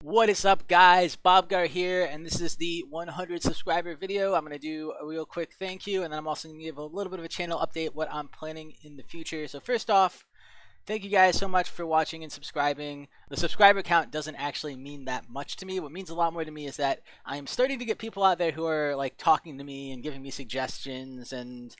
What is up, guys? Bobgar here, and this is the 100 subscriber video. I'm going to do a real quick thank you, and then I'm also going to give a little bit of a channel update what I'm planning in the future. So first off, thank you guys so much for watching and subscribing. The subscriber count doesn't actually mean that much to me. What means a lot more to me is that I'm starting to get people out there who are like talking to me and giving me suggestions and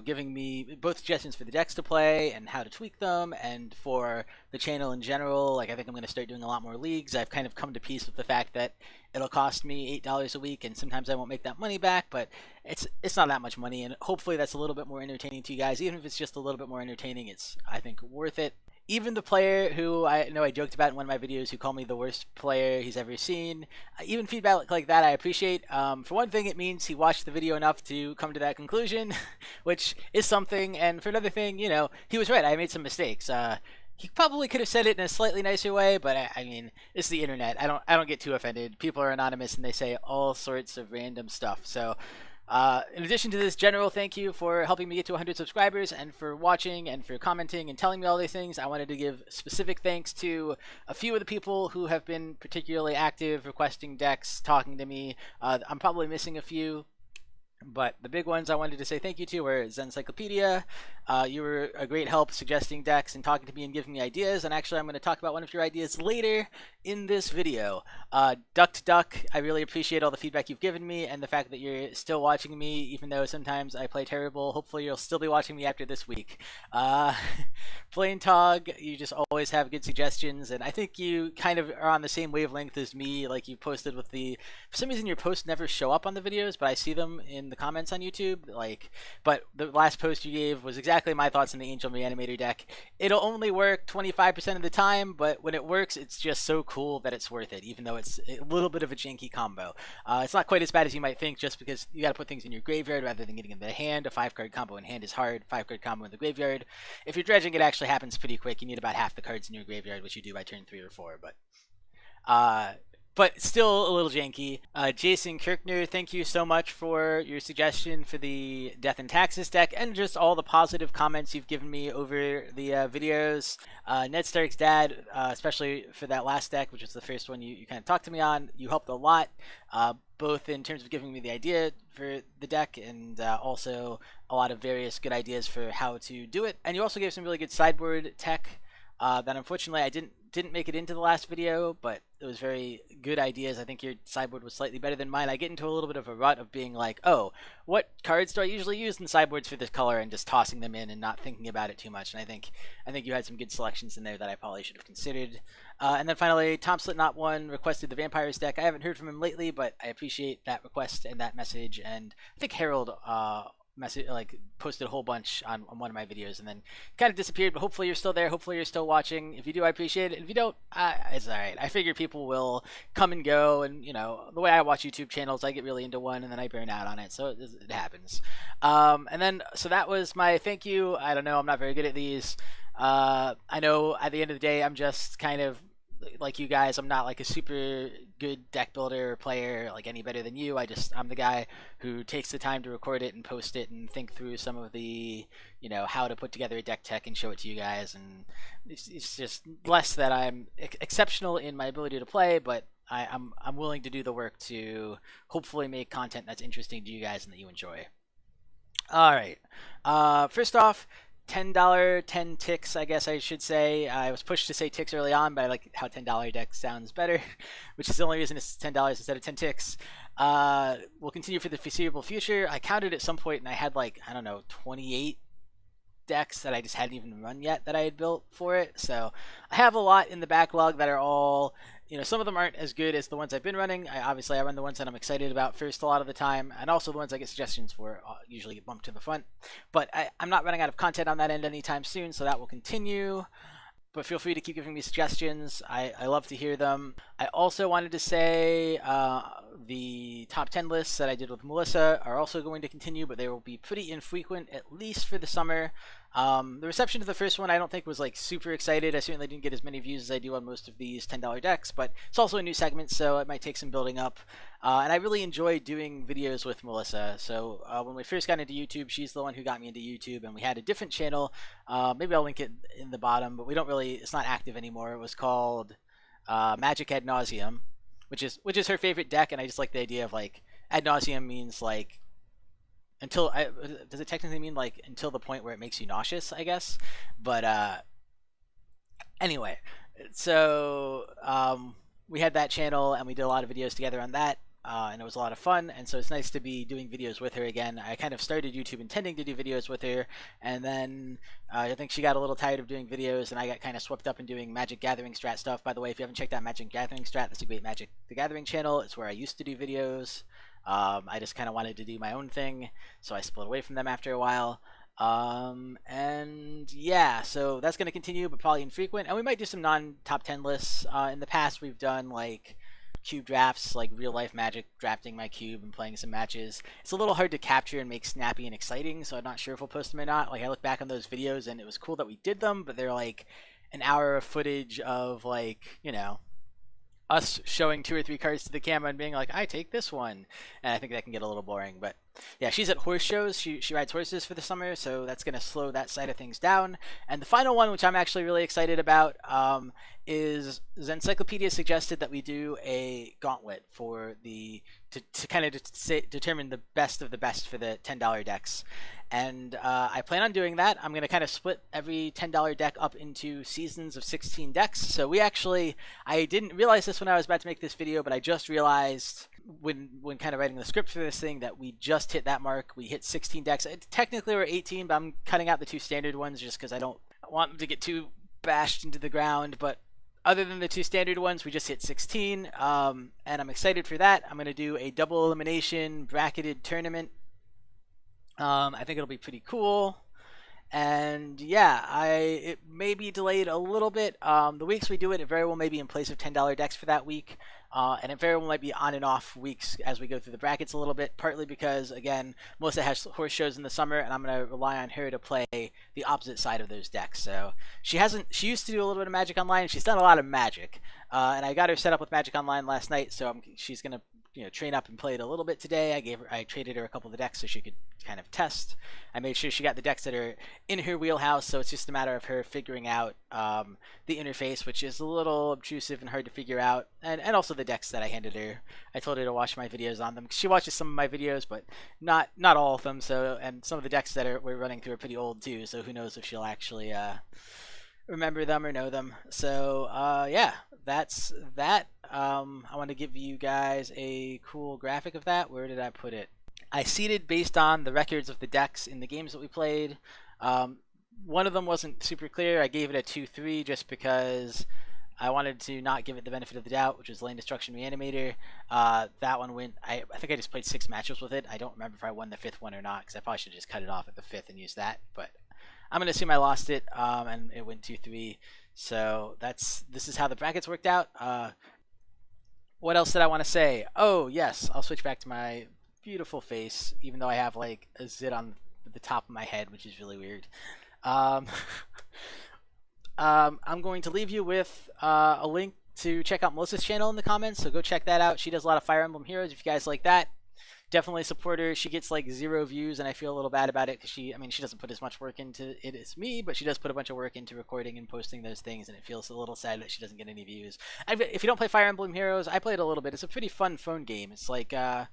giving me both suggestions for the decks to play and how to tweak them, and for the channel in general. Like, I think I'm going to start doing a lot more leagues. I've kind of come to peace with the fact that it'll cost me $8 a week, and sometimes I won't make that money back, but it's not that much money, and hopefully that's a little bit more entertaining to you guys. Even if it's just a little bit more entertaining, it's, I think, worth it. Even the player who I know I joked about in one of my videos, who called me the worst player he's ever seen, even feedback like that I appreciate. For one thing, it means he watched the video enough to come to that conclusion, which is something. And for another thing, he was right. I made some mistakes. He probably could have said it in a slightly nicer way, but I mean, it's the internet. I don't get too offended. People are anonymous and they say all sorts of random stuff. So in addition to this general thank you for helping me get to 100 subscribers and for watching and for commenting and telling me all these things, I wanted to give specific thanks to a few of the people who have been particularly active, requesting decks, talking to me. I'm probably missing a few, but the big ones I wanted to say thank you to were Zencyclopedia. You were a great help suggesting decks and talking to me and giving me ideas. And actually, I'm going to talk about one of your ideas later in this video. Duck to Duck, I really appreciate all the feedback you've given me and the fact that you're still watching me, even though sometimes I play terrible. Hopefully, you'll still be watching me after this week. Plain Tog, you just always have good suggestions, and I think you kind of are on the same wavelength as me. Like, you posted with for some reason your posts never show up on the videos, but I see them in the comments on YouTube. But the last post you gave was exactly my thoughts on the Angel Reanimator deck. It'll only work 25% of the time, but when it works, it's just so cool that it's worth it, even though it's a little bit of a janky combo. It's not quite as bad as you might think, just because you got to put things in your graveyard rather than getting in the hand. A 5-card combo in hand is hard. 5-card combo in the graveyard, if you're dredging, it actually happens pretty quick. You need about half the cards in your graveyard, which you do by turn 3 or 4, but still a little janky. Jason Kirkner, thank you so much for your suggestion for the Death and Taxes deck and just all the positive comments you've given me over the videos. Ned Stark's dad, especially for that last deck, which was the first one you kind of talked to me on. You helped a lot, both in terms of giving me the idea for the deck and also a lot of various good ideas for how to do it. And you also gave some really good sideboard tech that unfortunately I didn't make it into the last video, but it was very good ideas. I think your sideboard was slightly better than mine. I get into a little bit of a rut of being like, oh, what cards do I usually use in sideboards for this color, and just tossing them in and not thinking about it too much. And I think you had some good selections in there that I probably should have considered. And then finally, Tom Slipknot1 requested the Vampires deck. I haven't heard from him lately, but I appreciate that request and that message. And I think Harold posted a whole bunch on one of my videos and then kind of disappeared, but hopefully you're still there. Hopefully you're still watching. If you do, I appreciate it. If you don't, it's all right. I figure people will come and go, and the way I watch YouTube channels, I get really into one and then I burn out on it, so it happens. And then so that was my thank you. I don't know, I'm not very good at these. I know at the end of the day, I'm just kind of like you guys. I'm not like a super good deck builder or player, like any better than you. I'm the guy who takes the time to record it and post it and think through some of the how to put together a deck tech and show it to you guys. And it's just less that I'm exceptional in my ability to play, but I'm willing to do the work to hopefully make content that's interesting to you guys and that you enjoy. All right, first off, $10 10 ticks, I guess I should say. I was pushed to say ticks early on, but I like how $10 deck sounds better, which is the only reason it's $10 instead of 10 ticks. We'll continue for the foreseeable future. I counted at some point and I had like, I don't know, 28 decks that I just hadn't even run yet that I had built for it. So I have a lot in the backlog that are all, some of them aren't as good as the ones I've been running. Obviously I run the ones that I'm excited about first a lot of the time, and also the ones I get suggestions for usually get bumped to the front. But I'm not running out of content on that end anytime soon, so that will continue. But feel free to keep giving me suggestions. I love to hear them. I also wanted to say the top 10 lists that I did with Melissa are also going to continue, but they will be pretty infrequent, at least for the summer. The reception to the first one I don't think was like super excited. I certainly didn't get as many views as I do on most of these $10 decks, but it's also a new segment, so it might take some building up. And I really enjoy doing videos with Melissa. So when we first got into YouTube, she's the one who got me into YouTube, and we had a different channel. Maybe I'll link it in the bottom, but we don't really, it's not active anymore. It was called Magic Ad Nauseam, which is her favorite deck, and I just like the idea of like Ad Nauseam means like until does it technically mean like until the point where it makes you nauseous, I guess. But anyway, so we had that channel and we did a lot of videos together on that. And it was a lot of fun, and so it's nice to be doing videos with her again. I kind of started YouTube intending to do videos with her, and then I think she got a little tired of doing videos, and I got kind of swept up in doing Magic Gathering Strat stuff. By the way, if you haven't checked out Magic Gathering Strat, that's a great Magic the Gathering channel. It's where I used to do videos. I just kind of wanted to do my own thing, so I split away from them after a while. And yeah, so that's going to continue, but probably infrequent, and we might do some non-top 10 lists. In the past, we've done like cube drafts, like real life Magic, drafting my cube and playing some matches. It's a little hard to capture and make snappy and exciting, so I'm not sure if we'll post them or not. Like, I look back on those videos and it was cool that we did them, but they're like an hour of footage of like, you know, us showing 2 or 3 cards to the camera and being like, I take this one, and I think that can get a little boring. But yeah, she's at horse shows. She rides horses for the summer, so that's going to slow that side of things down. And the final one, which I'm actually really excited about, is Zencyclopedia suggested that we do a gauntlet for the to kind of determine the best of the best for the $10 decks. And I plan on doing that. I'm going to kind of split every $10 deck up into seasons of 16 decks. So we actually, I didn't realize this when I was about to make this video, but I just realized when kind of writing the script for this thing that we just hit that mark. We hit 16 decks. Technically we're 18, but I'm cutting out the 2 standard ones just because I don't want them to get too bashed into the ground. But other than the 2 standard ones, we just hit 16, and I'm excited for that. I'm going to do a double elimination bracketed tournament. I think it'll be pretty cool. And yeah, it may be delayed a little bit. The weeks we do it, it very well may be in place of $10 decks for that week. And it very well might be on and off weeks as we go through the brackets a little bit, partly because, again, Melissa has horse shows in the summer, and I'm going to rely on her to play the opposite side of those decks. So she used to do a little bit of Magic Online. She's done a lot of Magic. And I got her set up with Magic Online last night, so she's going to train up and play it a little bit today. I traded her a couple of the decks so she could kind of test. I made sure she got the decks that are in her wheelhouse, so it's just a matter of her figuring out the interface, which is a little obtrusive and hard to figure out, and also the decks that I handed her. I told her to watch my videos on them. She watches some of my videos, but not all of them. So, and some of the decks that we're running through are pretty old too, so who knows if she'll actually remember them or know them. So yeah, that's that. I want to give you guys a cool graphic of that. Where did I put it? I seeded based on the records of the decks in the games that we played. One of them wasn't super clear. I gave it a 2-3 just because I wanted to not give it the benefit of the doubt, which was Lane Destruction Reanimator. That one went, I think I just played 6 matchups with it. I don't remember if I won the 5th one or not, because I probably should just cut it off at the 5th and use that. But I'm going to assume I lost it, and it went 2-3. So this is how the brackets worked out. What else did I want to say? Oh, yes, I'll switch back to my beautiful face, even though I have like a zit on the top of my head, which is really weird. I'm going to leave you with a link to check out Melissa's channel in the comments, so go check that out. She does a lot of Fire Emblem Heroes. If you guys like that, definitely support her. She gets like 0 views, and I feel a little bad about it because she doesn't put as much work into it as me, but she does put a bunch of work into recording and posting those things, and it feels a little sad that she doesn't get any views. If you don't play Fire Emblem Heroes, I played a little bit. It's a pretty fun phone game. It's like a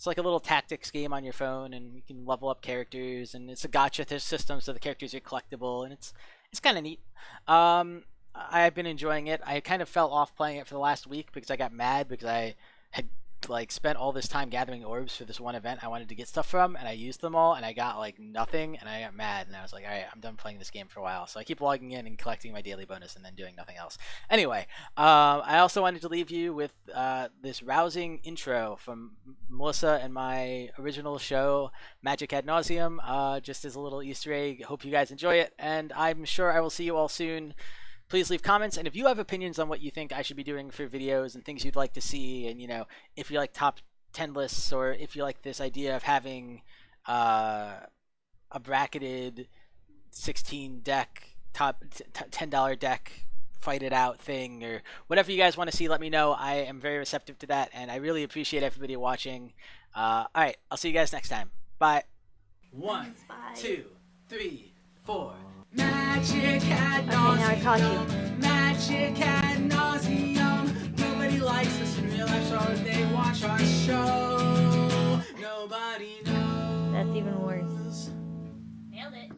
little tactics game on your phone, and you can level up characters, and it's a gacha system, so the characters are collectible, and it's kind of neat. I've been enjoying it. I kind of fell off playing it for the last week because I got mad because I had like spent all this time gathering orbs for this one event I wanted to get stuff from, and I used them all, and I got like nothing, and I got mad, and I was like, all right, I'm done playing this game for a while. So I keep logging in and collecting my daily bonus and then doing nothing else. Anyway, I also wanted to leave you with this rousing intro from Melissa and my original show, Magic Ad Nauseam, just as a little Easter egg. Hope you guys enjoy it, and I'm sure I will see you all soon. Please leave comments, and if you have opinions on what you think I should be doing for videos and things you'd like to see, and if you like top 10 lists, or if you like this idea of having a bracketed 16 deck top $10 deck fight it out thing, or whatever you guys want to see, let me know. I am very receptive to that, and I really appreciate everybody watching. All right, I'll see you guys next time. Bye. 1, 2, 3, 4. Magic Ad Nauseam. Okay, now I caught you. Magic Ad Nauseam. show. Nobody knows. That's even worse. Nailed it.